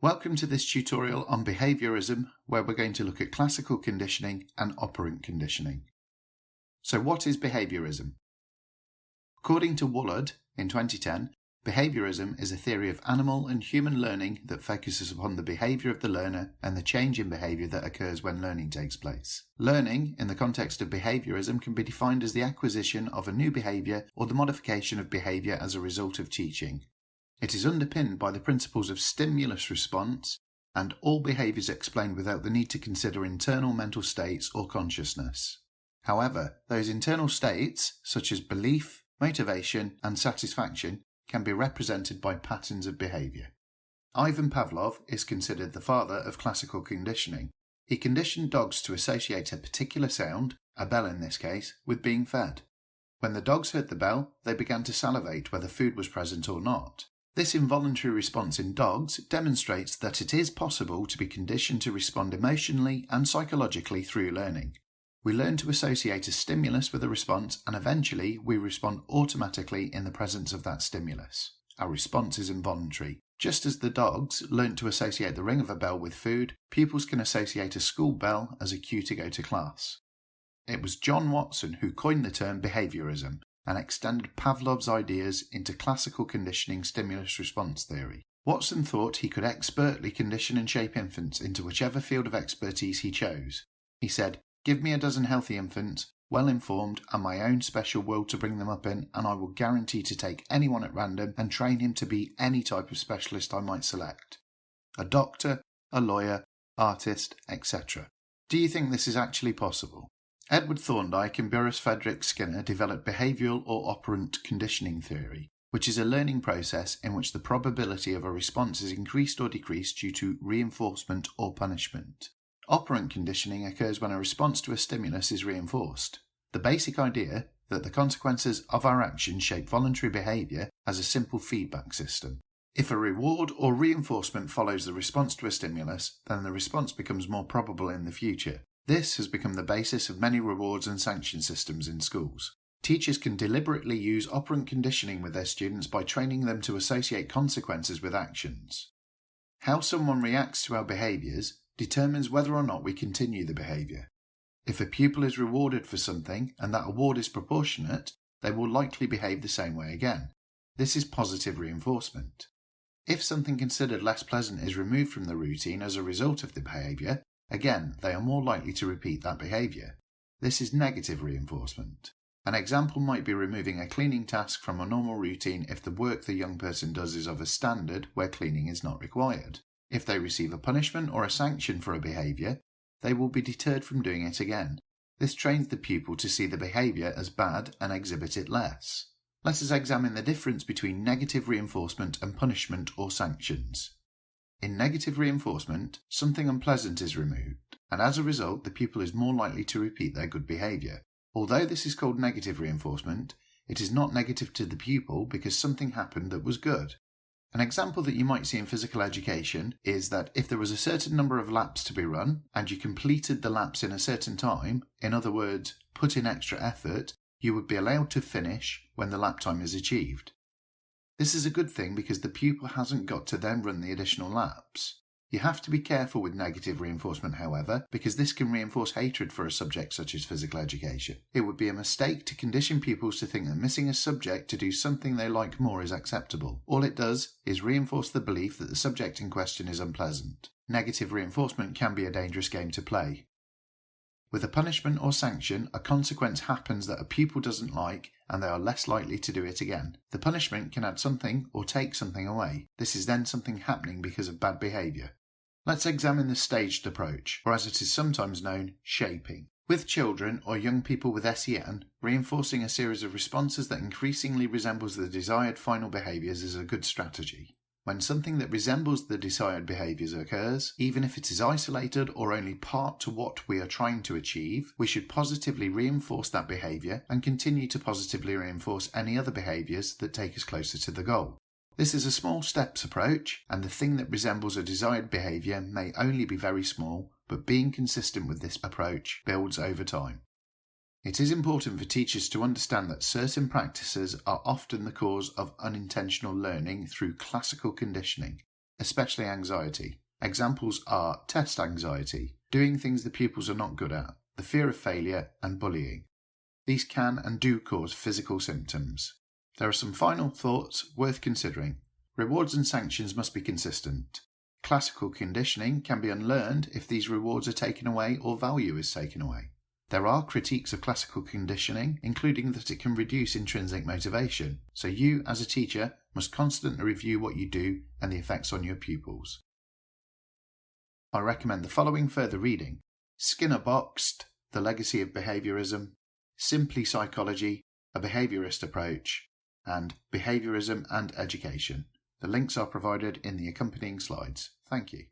Welcome to this tutorial on behaviourism, where we're going to look at classical conditioning and operant conditioning. So what is behaviourism? According to Wollard in 2010, behaviourism is a theory of animal and human learning that focuses upon the behaviour of the learner and the change in behaviour that occurs when learning takes place. Learning, in the context of behaviourism, can be defined as the acquisition of a new behaviour or the modification of behaviour as a result of teaching. It is underpinned by the principles of stimulus response, and all behaviours explained without the need to consider internal mental states or consciousness. However, those internal states, such as belief, motivation, and satisfaction, can be represented by patterns of behaviour. Ivan Pavlov is considered the father of classical conditioning. He conditioned dogs to associate a particular sound, a bell in this case, with being fed. When the dogs heard the bell, they began to salivate whether food was present or not. This involuntary response in dogs demonstrates that it is possible to be conditioned to respond emotionally and psychologically through learning. We learn to associate a stimulus with a response, and eventually we respond automatically in the presence of that stimulus. Our response is involuntary. Just as the dogs learnt to associate the ring of a bell with food, pupils can associate a school bell as a cue to go to class. It was John Watson who coined the term behaviourism and extended Pavlov's ideas into classical conditioning stimulus-response theory. Watson thought he could expertly condition and shape infants into whichever field of expertise he chose. He said, "Give me a dozen healthy infants, well-informed, and my own special world to bring them up in, and I will guarantee to take anyone at random and train him to be any type of specialist I might select. A doctor, a lawyer, artist, etc." Do you think this is actually possible? Edward Thorndike and Boris Frederick Skinner developed behavioural or operant conditioning theory, which is a learning process in which the probability of a response is increased or decreased due to reinforcement or punishment. Operant conditioning occurs when a response to a stimulus is reinforced. The basic idea that the consequences of our actions shape voluntary behaviour as a simple feedback system. If a reward or reinforcement follows the response to a stimulus, then the response becomes more probable in the future. This has become the basis of many rewards and sanction systems in schools. Teachers can deliberately use operant conditioning with their students by training them to associate consequences with actions. How someone reacts to our behaviours determines whether or not we continue the behaviour. If a pupil is rewarded for something and that award is proportionate, they will likely behave the same way again. This is positive reinforcement. If something considered less pleasant is removed from the routine as a result of the behaviour, again, they are more likely to repeat that behaviour. This is negative reinforcement. An example might be removing a cleaning task from a normal routine if the work the young person does is of a standard where cleaning is not required. If they receive a punishment or a sanction for a behaviour, they will be deterred from doing it again. This trains the pupil to see the behaviour as bad and exhibit it less. Let us examine the difference between negative reinforcement and punishment or sanctions. In negative reinforcement, something unpleasant is removed, and as a result the pupil is more likely to repeat their good behaviour. Although this is called negative reinforcement, it is not negative to the pupil because something happened that was good. An example that you might see in physical education is that if there was a certain number of laps to be run, and you completed the laps in a certain time, in other words, put in extra effort, you would be allowed to finish when the lap time is achieved. This is a good thing because the pupil hasn't got to then run the additional laps. You have to be careful with negative reinforcement, however, because this can reinforce hatred for a subject such as physical education. It would be a mistake to condition pupils to think that missing a subject to do something they like more is acceptable. All it does is reinforce the belief that the subject in question is unpleasant. Negative reinforcement can be a dangerous game to play. With a punishment or sanction, a consequence happens that a pupil doesn't like and they are less likely to do it again. The punishment can add something or take something away. This is then something happening because of bad behaviour. Let's examine the staged approach, or as it is sometimes known, shaping. With children or young people with SEN, reinforcing a series of responses that increasingly resembles the desired final behaviours is a good strategy. When something that resembles the desired behaviours occurs, even if it is isolated or only part to what we are trying to achieve, we should positively reinforce that behaviour and continue to positively reinforce any other behaviours that take us closer to the goal. This is a small steps approach, and the thing that resembles a desired behaviour may only be very small, but being consistent with this approach builds over time. It is important for teachers to understand that certain practices are often the cause of unintentional learning through classical conditioning. especially anxiety. Examples are test anxiety, doing things the pupils are not good at, the fear of failure, and bullying. These can and do cause physical symptoms. There are some final thoughts worth considering. Rewards and sanctions must be consistent. Classical conditioning can be unlearned if these rewards are taken away or value is taken away. There are critiques of classical conditioning, including that it can reduce intrinsic motivation, so you, as a teacher, must constantly review what you do and the effects on your pupils. I recommend the following further reading: Skinner Boxed, The Legacy of Behaviourism, Simply Psychology, A Behaviourist Approach, and Behaviourism and Education. The links are provided in the accompanying slides. Thank you.